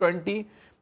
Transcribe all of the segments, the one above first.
20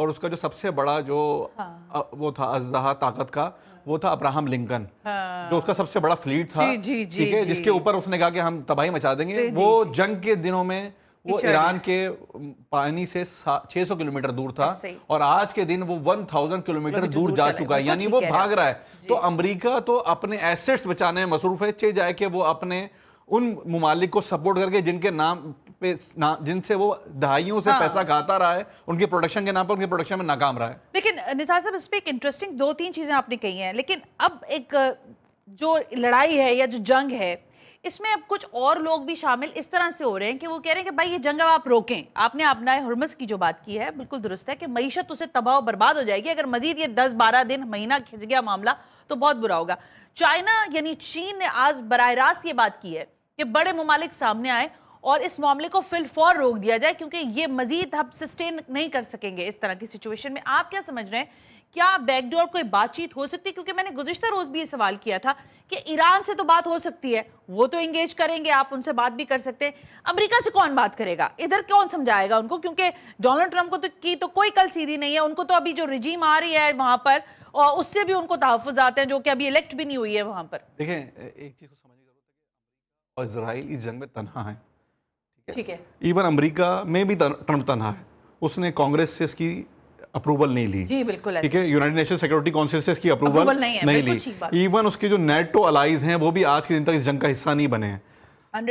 اور اس کا جو سب سے بڑا جو وہ تھا اژدہا طاقت کا وہ تھا ابراہم لنکن، جو اس کا سب سے بڑا فلیٹ تھا، ٹھیک ہے، جس کے اوپر اس نے کہا کہ ہم تباہی مچا دیں گے. وہ جنگ کے دنوں میں وہ ایران کے پانی سے 600 کلومیٹر دور تھا اور آج کے دن وہ 1000 کلومیٹر دور جا چکا ہے، یعنی وہ بھاگ رہا ہے. تو امریکہ تو اپنے ایسٹس بچانے میں مصروف ہے، چاہے جائے کہ وہ اپنے ان ممالک کو سپورٹ کر کے جن کے نام پہ جن سے وہ دہائیوں سے پیسہ کھاتا رہا ہے، ان کے پروڈکشن کے نام پر ان کے پروڈکشن میں ناکام رہا ہے. لیکن نثار صاحب اس پہ ایک انٹرسٹنگ 2-3 چیزیں آپ نے کہی ہیں، لیکن اب ایک جو لڑائی ہے یا جو جنگ ہے اس میں اب کچھ اور لوگ بھی شامل اس طرح سے ہو رہے ہیں کہ وہ کہہ رہے ہیں کہ بھائی یہ جنگ اب آپ روکیں. آپ نے اپنا ہرمز کی جو بات کی ہے بالکل درست ہے کہ معیشت اسے تباہ و برباد ہو جائے گی اگر مزید یہ 10-12 دن مہینہ کھنچ گیا معاملہ تو بہت برا ہوگا. چائنا یعنی چین نے آج براہ راست یہ بات کی ہے کہ بڑے ممالک سامنے آئے اور اس معاملے کو فی الفور روک دیا جائے کیونکہ یہ مزید ہم سسٹین نہیں کر سکیں گے اس طرح کی سچویشن میں. آپ کیا سمجھ رہے ہیں، کیا بیک ڈور کوئی بات چیت ہو سکتی ہے؟ کیونکہ میں نے گزشتہ روز بھی یہ سوال کیا تھا کہ ایران سے تو بات ہو سکتی ہے، وہ تو انگیج کریں گے، آپ ان سے بات بھی کر سکتے ہیں. امریکہ سے کون بات کرے گا؟ ادھر کون سمجھائے گا ان کو؟ کیونکہ ڈونلڈ ٹرمپ کو تو کوئی کل سیدھی نہیں ہے، ان کو تو ابھی جو رجیم آ رہی ہے وہاں پر اور اس سے بھی ان کو تحفظات ہیں جو کہ ابھی الیکٹ بھی نہیں ہوئی ہے وہاں پر. دیکھیں ایک چیز کو سمجھنے کی ضرورت ہے کہ اسرائیل اس جنگ میں تنہا ہے، ٹھیک ہے، ایون امریکہ میں بھی ٹرمپ تنہا ہے، اس نے کانگریس سے اس کی اپروول نہیں لی، جی بالکل، ٹھیک ہے، یونائٹڈ نیشن سیکورٹی کونسل سے اس کی اپروول نہیں لی. ایون اس کے جو نیٹو الائز ہیں وہ بھی آج کے دن تک اس جنگ کا حصہ نہیں بنے ہیں.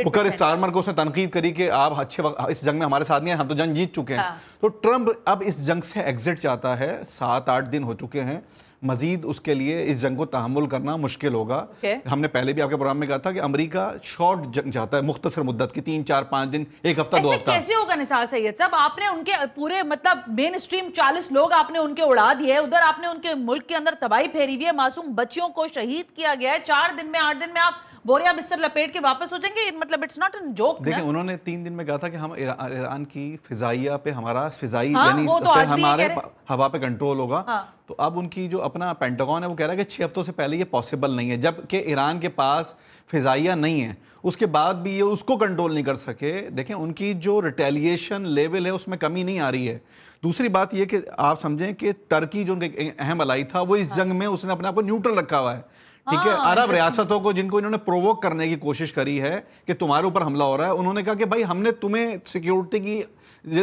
بکر اسٹارمر کو اس نے تنقید کری کہ آپ اچھے وقت اس جنگ میں ہمارے ساتھ نہیں ہیں، ہم تو جنگ جیت چکے ہیں. تو ٹرمپ اب اس جنگ سے ایگزٹ چاہتا ہے. 7-8 دن ہو چکے ہیں، مزید اس کے لیے اس جنگ کو تحمل کرنا مشکل ہوگا. ہم نے پہلے بھی آپ کے پروگرام میں کہا تھا کہ امریکہ شارٹ جنگ چاہتا ہے، مختصر مدت کی، 3-4-5 دن، ایک ہفتہ 2 ہفتہ. کیسے ہوگا نثار سید صاحب؟ آپ نے ان کے پورے مطلب مین اسٹریم 40 لوگ آپ نے ان کے اڑا دیے، ادھر آپ نے ان کے ملک کے اندر تباہی پھیری ہوئی ہے، معصوم بچیوں کو شہید کیا گیا ہے. 4 دن میں 8 دن میں آپ بوریا بستر لپیٹ کے واپس ہو جائیں گے؟ مطلب اٹس ناٹ اے جوک. دیکھیں انہوں نے 3 دن میں کہا تھا کہ ہم ایران کی فضائیہ پہ ہمارا فضائی ہاں یعنی ہمارے ہوا پہ کنٹرول ہوگا. تو اب ان کی جو اپنا پینٹاگون ہے وہ کہہ رہا ہے کہ 6 ہفتوں سے پہلے یہ پاسبل نہیں ہے، جبکہ ایران کے پاس فضائیہ نہیں ہے، اس کے بعد بھی یہ اس کو کنٹرول نہیں کر سکے. دیکھیں ان کی جو ریٹیلیشن لیول ہے اس میں کمی نہیں آ رہی ہے. دوسری بات یہ کہ آپ سمجھیں کہ ترکی جو ان کا اہم الائی تھا وہ اس جنگ میں اس نے اپنے آپ کو نیوٹرل رکھا ہوا ہے، ٹھیک ہے. عرب ریاستوں کو جن کو انہوں نے پرووک کرنے کی کوشش کری ہے کہ تمہارے اوپر حملہ ہو رہا ہے، انہوں نے کہا کہ بھائی ہم نے تمہیں سیکیورٹی کی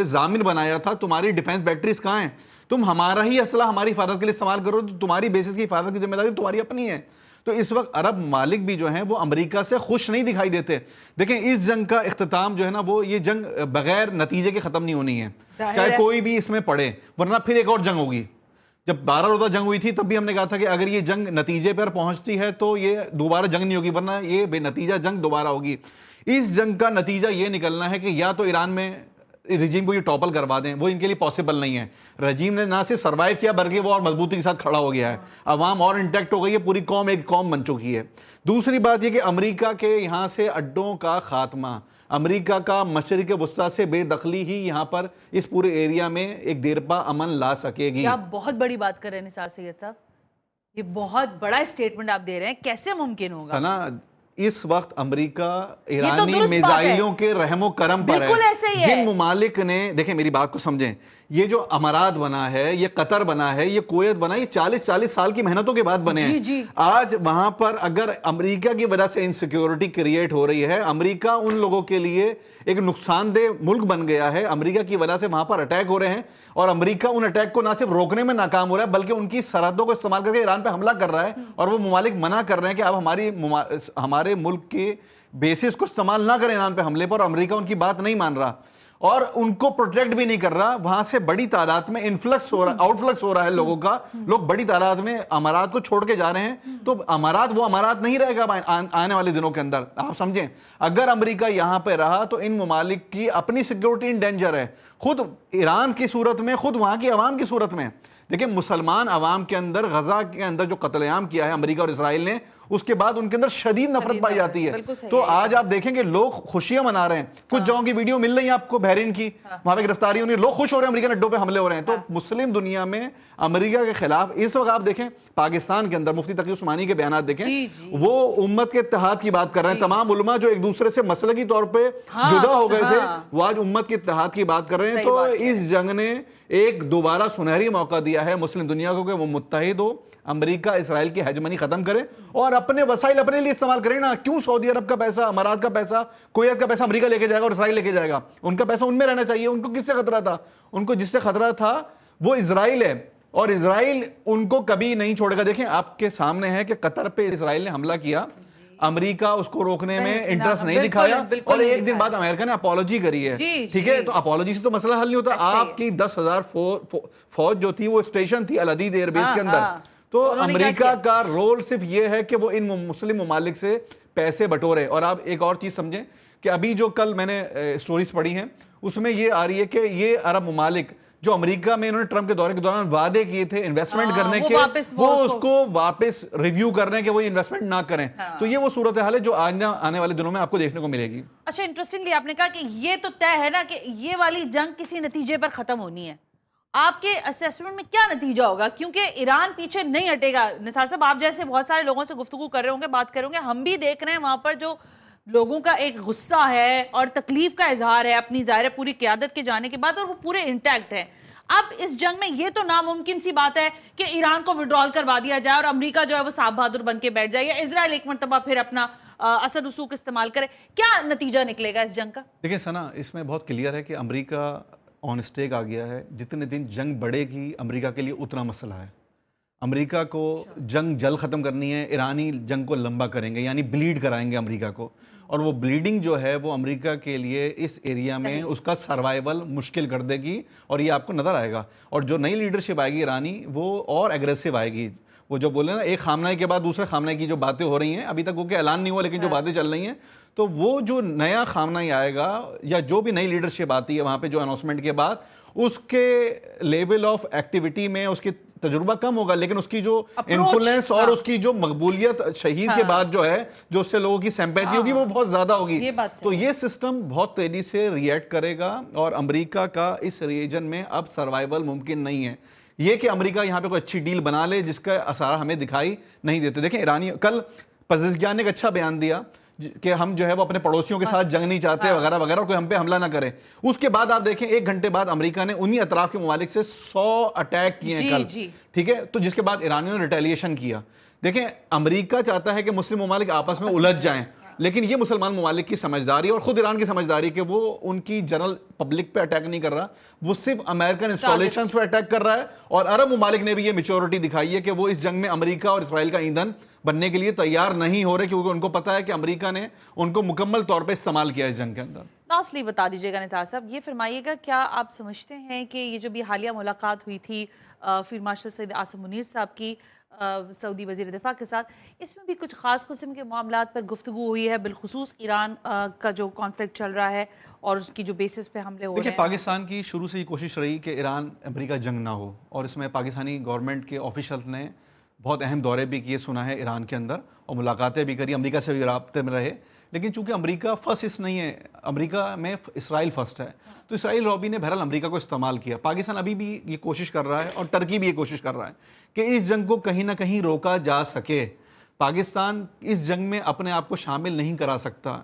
ضامن بنایا تھا، تمہاری ڈیفنس بیٹریز کہاں ہیں؟ تم ہمارا ہی اسلحہ ہماری حفاظت کے لیے استعمال کرو، تو تمہاری بیسز کی حفاظت کی ذمہ داری تمہاری اپنی ہے. تو اس وقت عرب ممالک بھی جو ہیں وہ امریکہ سے خوش نہیں دکھائی دیتے. دیکھیں اس جنگ کا اختتام جو ہے نا وہ یہ جنگ بغیر نتیجے کے ختم نہیں ہونی ہے، چاہے کوئی بھی اس میں پڑے، ورنہ پھر ایک اور جنگ ہوگی. جب 12 روزہ جنگ ہوئی تھی تب بھی ہم نے کہا تھا کہ اگر یہ جنگ نتیجے پر پہنچتی ہے تو یہ دوبارہ جنگ نہیں ہوگی، ورنہ یہ بے نتیجہ جنگ دوبارہ ہوگی. اس جنگ کا نتیجہ یہ نکلنا ہے کہ یا تو ایران میں رجیم کو یہ ٹاپل کروا دیں، وہ ان کے لیے پاسبل نہیں ہے. رجیم نے نہ صرف سروائیو کیا بلکہ وہ اور مضبوطی کے ساتھ کھڑا ہو گیا ہے، عوام اور انٹیکٹ ہو گئی ہے، پوری قوم ایک قوم بن چکی ہے. دوسری بات یہ کہ امریکہ کے یہاں سے اڈوں کا خاتمہ، امریکہ کا مشرق وسطیٰ سے بے دخلی ہی یہاں پر اس پورے ایریا میں ایک دیرپا امن لا سکے گی. آپ بہت بڑی بات کر رہے ہیں نثار سید صاحب، یہ بہت بڑا اسٹیٹمنٹ آپ دے رہے ہیں، کیسے ممکن ہوگا؟ سنا اس وقت امریکہ ایرانی میزائلوں کے رحم و کرم پر ہے. جن ممالک نے، دیکھیں میری بات کو سمجھیں، یہ جو امارات بنا ہے، یہ قطر بنا ہے، یہ کویت بنا ہے، یہ 40 سال کی محنتوں کے بعد بنے ہیں. آج وہاں پر اگر امریکہ کی وجہ سے انسیکیورٹی کریٹ ہو رہی ہے، امریکہ ان لوگوں کے لیے ایک نقصان دہ ملک بن گیا ہے، امریکہ کی وجہ سے وہاں پر اٹیک ہو رہے ہیں، اور امریکہ ان اٹیک کو نہ صرف روکنے میں ناکام ہو رہا ہے بلکہ ان کی سرحدوں کو استعمال کر کے ایران پہ حملہ کر رہا ہے. اور وہ ممالک منع کر رہے ہیں کہ اب ہمارے ملک کے بیسز کو استعمال نہ کریں ایران پہ حملے پر، اور امریکہ ان کی بات نہیں مان رہا اور ان کو پروٹیکٹ بھی نہیں کر رہا. وہاں سے بڑی تعداد میں انفلکس ہو رہا ہے، آؤٹ فلکس ہو رہا ہے لوگوں کا، لوگ بڑی تعداد میں امارات کو چھوڑ کے جا رہے ہیں. تو امارات وہ امارات نہیں رہے گا آنے والے دنوں کے اندر. آپ سمجھیں اگر امریکہ یہاں پہ رہا تو ان ممالک کی اپنی سیکیورٹی ان ڈینجر ہے، خود ایران کی صورت میں، خود وہاں کی عوام کی صورت میں. دیکھیں مسلمان عوام کے اندر غزہ کے اندر جو قتل عام کیا ہے امریکہ اور اسرائیل نے، اس کے بعد ان کے اندر شدید نفرت پائی جاتی ہے. تو آج آپ دیکھیں کہ لوگ خوشیاں منا رہے ہیں. کچھ جگہوں کی ویڈیو مل رہی ہیں آپ کو بحرین کی، وہاں پہ گرفتاری ہونی، لوگ خوش ہو رہے ہیں، امریکن اڈوں پہ حملے ہو رہے ہیں. تو مسلم دنیا میں امریکہ کے خلاف اس وقت آپ دیکھیں پاکستان کے اندر مفتی تقی عثمانی کے بیانات دیکھیں، وہ امت کے اتحاد کی بات کر رہے ہیں. تمام علماء جو ایک دوسرے سے مسلکی طور پہ جدا ہو گئے تھے وہ آج امت کے اتحاد کی بات کر رہے ہیں. تو اس جنگ نے ایک دوبارہ سنہری موقع دیا ہے مسلم دنیا کو کہ وہ متحد ہو, امریکہ اسرائیل کی ہیجمنی ختم کرے اور اپنے وسائل اپنے لیے استعمال کریں نا. کیوں سعودی عرب کا پیسہ, امارات کا پیسہ, کویت کا پیسہ امریکہ لے کے جائے گا اور اسرائیل لے کے جائے گا؟ ان کا پیسہ ان میں رہنا چاہیے. ان کو کس سے خطرہ تھا؟ ان کو جس سے خطرہ تھا وہ اسرائیل ہے, اور اسرائیل ان کو کبھی نہیں چھوڑے گا. دیکھیں آپ کے سامنے ہے کہ قطر پہ اسرائیل نے حملہ کیا, امریکہ اس کو روکنے میں انٹرسٹ نہیں دکھایا, اور ایک دن بعد امریکہ نے اپولوجی کری ہے. ٹھیک ہے, تو اپولوجی سے تو مسئلہ حل نہیں ہوتا. آپ کی 10,000 فوج جو تھی وہ اسٹیشن تھی العدید ایئر بیس کے اندر. تو امریکہ کا رول صرف یہ ہے کہ وہ ان مسلم ممالک سے پیسے بٹورے. اور آپ ایک اور چیز سمجھیں کہ ابھی جو کل میں نے سٹوریز پڑھی ہیں اس میں یہ آ رہی ہے کہ یہ عرب ممالک جو امریکہ میں انہوں نے ٹرمپ کے دورے کے دوران وعدے کیے تھے انویسٹمنٹ کرنے کے, وہ اس کو واپس ریویو کر رہے ہیں کہ وہ انویسٹمنٹ نہ کریں. تو یہ وہ صورتحال ہے جو آنے والے دنوں میں آپ کو دیکھنے کو ملے گی. اچھا, انٹرسٹنگلی آپ نے کہا کہ یہ تو طے ہے نا کہ یہ والی جنگ کسی نتیجے پر ختم ہونی ہے. آپ کے اسیسمنٹ میں کیا نتیجہ ہوگا؟ کیونکہ ایران پیچھے نہیں ہٹے گا. نثار صاحب, آپ جیسے بہت سارے لوگوں سے گفتگو کر رہے ہوں گے, بات کر رہے ہوں گے, ہم بھی دیکھ رہے ہیں وہاں پر جو لوگوں کا ایک غصہ ہے اور تکلیف کا اظہار ہے اپنی ظاہر پوری قیادت کے جانے کے بعد, اور وہ پورے انٹیکٹ ہے. اب اس جنگ میں یہ تو ناممکن سی بات ہے کہ ایران کو وڈرال کروا دیا جائے اور امریکہ جو ہے وہ صاحب بہادر بن کے بیٹھ جائے, یا اسرائیل ایک مرتبہ پھر اپنا اثر رسوخ استعمال کرے. کیا نتیجہ نکلے گا اس جنگ کا؟ دیکھیں سنا, اس میں بہت کلیئر ہے کہ امریکہ آن اسٹیک آ گیا ہے. جتنے دن جنگ بڑھے گی امریکہ کے لیے اتنا مسئلہ ہے. امریکہ کو جنگ جلد ختم کرنی ہے, ایرانی جنگ کو لمبا کریں گے, یعنی بلیڈ کرائیں گے امریکہ کو, اور وہ بلیڈنگ جو ہے وہ امریکہ کے لیے اس ایریا میں اس کا سروائیول مشکل کر دے گی, اور یہ آپ کو نظر آئے گا. اور جو نئی لیڈرشپ آئے گی ایرانی, وہ اور ایگریسو آئے گی. وہ جو بولے نا ایک خامنہ کے بعد دوسرے خامنہ کی جو باتیں ہو رہی ہیں, ابھی تک وہ کہ اعلان نہیں ہوا لیکن جو باتیں چل رہی ہیں, تو وہ جو نیا خامنہ ہی آئے گا یا جو بھی نئی لیڈرشپ آتی ہے وہاں پہ جو اناؤنسمنٹ کے بعد, اس کے لیول آف ایکٹیویٹی میں اس کی تجربہ کم ہوگا, لیکن اس کی جو انفلوئنس اور اس کی جو مقبولیت شہید کے بعد جو ہے, جو اس سے لوگوں کی سیمپیتھی ہوگی, وہ بہت زیادہ ہوگی. تو یہ سسٹم بہت تیزی سے ریئیکٹ کرے گا, اور امریکہ کا اس ریجن میں اب سروائیول ممکن نہیں ہے. یہ کہ امریکہ یہاں پہ کوئی اچھی ڈیل بنا لے جس کا اثر ہمیں دکھائی نہیں دیتے. دیکھیں ایرانی, کل پزشکیان نے ایک اچھا بیان دیا کہ ہم جو ہے وہ اپنے پڑوسیوں کے ساتھ جنگ نہیں چاہتے وغیرہ وغیرہ, کوئی ہم پہ حملہ نہ کرے. اس کے بعد آپ دیکھیں 1 گھنٹے بعد امریکہ نے انہی اطراف کے ممالک سے 100 اٹیک کیے ہیں کل. ٹھیک ہے, تو جس کے بعد ایرانیوں نے ریٹیلیشن کیا. دیکھیں امریکہ چاہتا ہے کہ مسلم ممالک آپس میں الجھ جائیں, لیکن یہ مسلمان ممالک کی سمجھداری اور خود ایران کی سمجھداری کہ وہ ان کی جنرل پبلک پہ اٹیک نہیں کر رہا, وہ صرف امریکن انسٹالیشنز پہ اٹیک کر رہا ہے. اور عرب ممالک نے بھی یہ میچورٹی دکھائی ہے کہ وہ اس جنگ میں امریکہ اور اسرائیل کا ایندھن بننے کے لیے تیار نہیں ہو رہے, کیونکہ ان کو پتا ہے کہ امریکہ نے ان کو مکمل طور پہ استعمال کیا اس جنگ کے اندر. لاسٹلی بتا دیجیے گا نثار صاحب, یہ فرمائیے گا, کیا آپ سمجھتے ہیں کہ یہ جو بھی حالیہ ملاقات ہوئی تھی فیلڈ مارشل سید عاصم منیر صاحب کی سعودی وزیر دفاع کے ساتھ, اس میں بھی کچھ خاص قسم کے معاملات پر گفتگو ہوئی ہے, بالخصوص ایران کا جو کانفلکٹ چل رہا ہے اور اس کی جو بیسس پہ حملے ہو رہے ہیں؟ دیکھیں پاکستان کی شروع سے یہ کوشش رہی کہ ایران امریکہ جنگ نہ ہو, اور اس میں پاکستانی گورنمنٹ کے آفیشل نے بہت اہم دورے بھی کیے سنا ہے ایران کے اندر, اور ملاقاتیں بھی کری, امریکہ سے بھی رابطے میں رہے. لیکن چونکہ امریکہ فرسٹ نہیں ہے, امریکہ میں اسرائیل فرسٹ ہے, تو اسرائیل لابی نے بہرحال امریکہ کو استعمال کیا. پاکستان ابھی بھی یہ کوشش کر رہا ہے, اور ترکی بھی یہ کوشش کر رہا ہے کہ اس جنگ کو کہیں نہ کہیں روکا جا سکے. پاکستان اس جنگ میں اپنے آپ کو شامل نہیں کرا سکتا.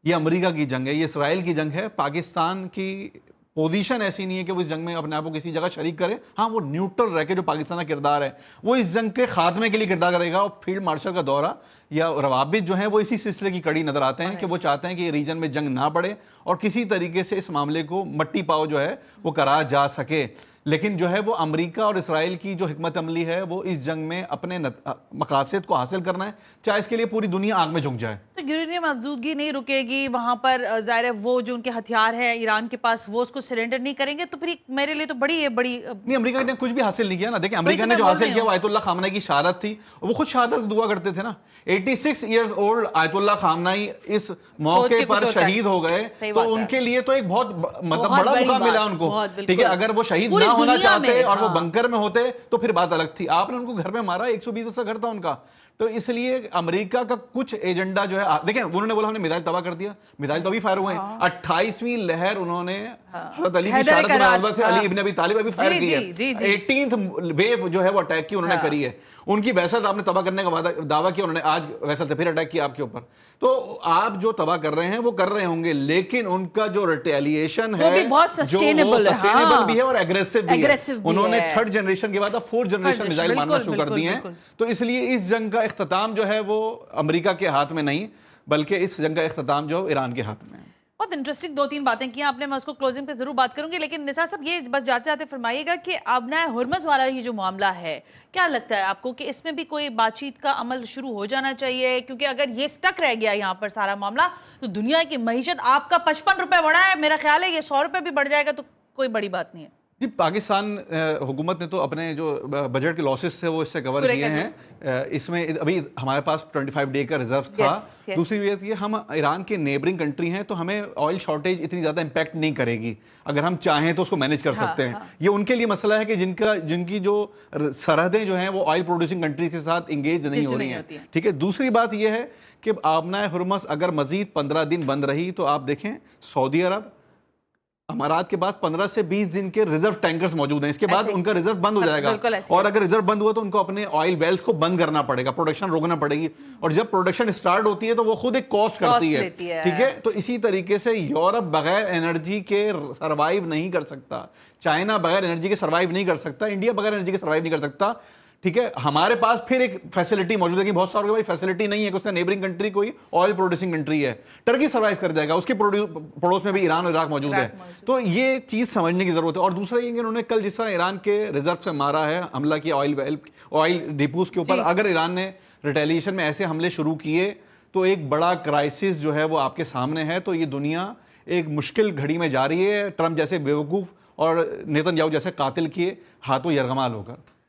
یہ امریکہ کی جنگ ہے, یہ اسرائیل کی جنگ ہے. پاکستان کی پوزیشن ایسی نہیں ہے کہ وہ اس جنگ میں اپنے آپ کو کسی جگہ شریک کرے. ہاں, وہ نیوٹرل رہ کے جو پاکستان کا کردار ہے وہ اس جنگ کے خاتمے کے لیے کردار کرے گا. اور فیلڈ مارشل کا دورہ یا روابط جو ہیں وہ اسی سلسلے کی کڑی نظر آتے ہیں کہ وہ چاہتے ہیں کہ یہ ریجن میں جنگ نہ پڑے اور کسی طریقے سے اس معاملے کو مٹی پاؤ جو ہے وہ کرا جا سکے. لیکن جو ہے وہ امریکہ اور اسرائیل کی جو حکمت عملی ہے وہ اس جنگ میں اپنے مقاصد کو حاصل کرنا ہے, چاہے اس کے لیے پوری دنیا آگ میں جھک جائے. تو یورینیم افزودگی نہیں رکے گی وہاں پر, ظاہر ہے وہ جو ان کے ہتھیار ہے ایران کے پاس وہ اس کو سرنڈر نہیں کریں گے, تو پھر میرے لیے تو بڑی نہیں, امریکہ نے کچھ بھی حاصل نہیں کیا نا. دیکھیں امریکہ نے جو حاصل کیا وہ آیت اللہ خامنہ کی شہادت تھی, وہ خود شہادت دعا کرتے تھے نا. 86 ایئرز اولڈ آیت اللہ خامنہ اس موقع پر شہید ہو گئے, تو ان کے لیے تو ایک بہت مطلب بڑا مقام ملا ان کو. ٹھیک ہے, اگر وہ شہید نہ ہونا چاہتے اور وہ بنکر میں ہوتے تو پھر بات الگ تھی. آپ نے ان کو گھر میں مارا, 120 کا گھر تھا ان کا. تو اس لیے امریکہ کا کچھ ایجنڈا جو ہے دیکھیں انہوں نے بولا ہم نے میزائل تباہ کر دیا, میزائل تو ابھی فائر ہوئے ہیں, 28ویں لہر انہوں نے حضرت علی کی شہادت کے مناسبت سے علی ابن ابی طالب ابھی فائر کی ہے, 18th ویو جو ہے وہ اٹیک کی انہوں نے کری ہے. ان کی ویسٹ آپ نے تباہ کرنے کا دعویٰ کیا, انہوں نے آج ویسٹ سے پھر اٹیک کیا آپ کے اوپر. تو آپ جو تباہ کر رہے ہیں وہ کر رہے ہوں گے, لیکن ان کا جو ریٹیلیشن ہے وہ بھی بہت سسٹینیبل بھی ہے اور ایگریسو بھی ہے. انہوں نے 3rd جنریشن کے بعد 4th جنریشن میزائل مارنا شروع کر دی ہیں. تو اس لیے اس جنگ کا اختتام جو ہے وہ امریکہ کے ہاتھ میں نہیں, بلکہ اس جنگ کا اختتام جو ایران کے ہاتھ میں ہے. بہت انٹرسٹنگ 2-3 باتیں کی آپ نے, میں اس کو کلوزنگ پہ ضرور بات کروں گی, لیکن نثار صاحب یہ بس جاتے جاتے فرمائیے گا کہ آبنائے ہرمز والا یہ جو معاملہ ہے, کیا لگتا ہے آپ کو کہ اس میں بھی کوئی بات چیت کا عمل شروع ہو جانا چاہیے؟ کیونکہ اگر یہ سٹک رہ گیا یہاں پر سارا معاملہ تو دنیا کی معیشت, آپ کا 55 روپے بڑھا ہے, میرا خیال ہے یہ 100 روپے بھی بڑھ جائے گا تو کوئی بڑی بات نہیں ہے. جی پاکستان حکومت نے تو اپنے جو بجٹ کے لاسز تھے وہ اس سے کور کیے ہیں. اس میں ابھی ہمارے پاس 25 ڈے کا ریزرو تھا. دوسری بات یہ ہم ایران کے نیبرنگ کنٹری ہیں تو ہمیں آئل شارٹیج اتنی زیادہ امپیکٹ نہیں کرے گی, اگر ہم چاہیں تو اس کو مینیج کر سکتے ہیں. یہ ان کے لیے مسئلہ ہے کہ جن کی جو سرحدیں جو ہیں وہ آئل پروڈیوسنگ کنٹریز کے ساتھ انگیج نہیں ہو رہی ہیں. ٹھیک ہے, دوسری بات یہ ہے کہ آبنائے ہرمز اگر مزید 15 دن بند رہی تو آپ دیکھیں سعودی عرب امارات کے پاس 15 سے 20 دن کے ریزرو ٹینکرز موجود ہیں, اس کے بعد ان کا ریزرو بند ہو جائے گا, اور اگر ریزرو بند ہوا تو ان کو اپنے آئل ویلز کو بند کرنا پڑے گا, پروڈکشن روکنا پڑے گی, اور جب پروڈکشن سٹارٹ ہوتی ہے تو وہ خود ایک کاسٹ کرتی ہے. ٹھیک ہے, تو اسی طریقے سے یورپ بغیر انرجی کے سروائیو نہیں کر سکتا, چائنا بغیر انرجی کے سروائیو نہیں کر سکتا, انڈیا بغیر انرجی کے سروائیو نہیں کر سکتا. ٹھیک ہے, ہمارے پاس پھر ایک فیسلٹی موجود ہے کہ بہت ساروں کے پاس فیسلٹی نہیں ہے کہ اس کا نیبرنگ کنٹری کوئی آئل پروڈیوسنگ کنٹری ہے, ٹرکی سروائیو کر جائے گا, اس کے پڑوس میں بھی ایران اور عراق موجود ہے. تو یہ چیز سمجھنے کی ضرورت ہے. اور دوسرا یہ کہ انہوں نے کل جس طرح ایران کے ریزرو سے مارا ہے, حملہ کیا آئل ڈیپوز کے اوپر, اگر ایران نے ریٹیلیشن میں ایسے حملے شروع کیے تو ایک بڑا کرائسس جو ہے وہ آپ کے سامنے ہے. تو یہ دنیا ایک مشکل گھڑی میں جا رہی ہے, ٹرمپ جیسے بیوقوف اور نیتن یاہو جیسے قاتل کے ہاتھوں یرغمال ہو کر.